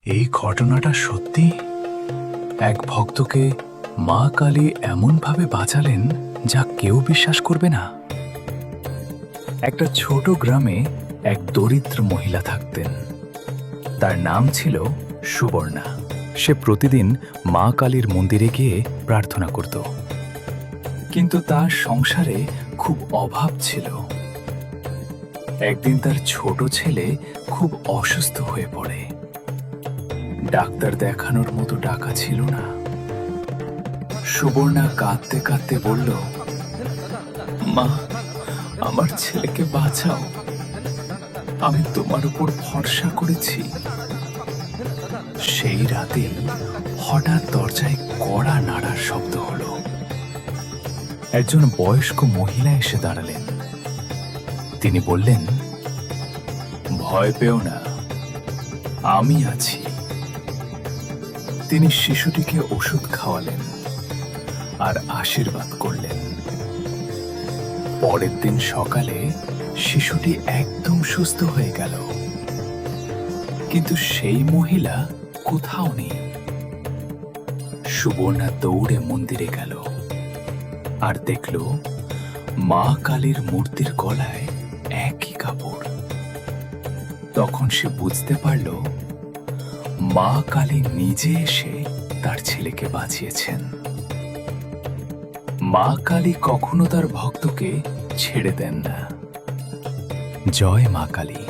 এই ঘটনাটা সত্যি? এক ভক্তকে মা কালী এমনভাবে বাঁচালেন যা কেউ বিশ্বাস করবে না। একটা ছোট গ্রামে এক দরিদ্র মহিলা থাকতেন। তার নাম ছিল সুবর্ণা। সে প্রতিদিন মা কালীর মন্দিরে গিয়ে প্রার্থনা করত, কিন্তু তার সংসারে খুব অভাব ছিল। একদিন তার ছোট ছেলে খুব অসুস্থ হয়ে পড়ে। ডাক্তার দেখানোর মতো টাকা ছিল না। সুবর্ণা কাঁদতে কাঁদতে বলল, মা, আমার ছেলেকে বাঁচাও, আমি তোমার উপর ভরসা করেছি। সেই রাতেই হঠাৎ দরজায় কড়া নাড়ার শব্দ হলো। একজন বয়স্ক মহিলা এসে দাঁড়ালেন। তিনি বললেন, ভয় পেও না, আমি আছি। তিনি শিশুটিকে ওষুধ খাওয়ালেন আর আশীর্বাদ করলেন। পরের দিন সকালে শিশুটি একদম সুস্থ হয়ে গেল, কিন্তু সেই মহিলা কোথাও নেই। সুবর্ণা দৌড়ে মন্দিরে গেল আর দেখল মা কালীর মূর্তির গলায় একই কাপড়। তখন সে বুঝতে পারল মা কালী নিজে এসে তার ছেলেকে বাঁচিয়েছেন। মা কালী কখনো তার ভক্তকে ছেড়ে দেন না। জয় মা কালী।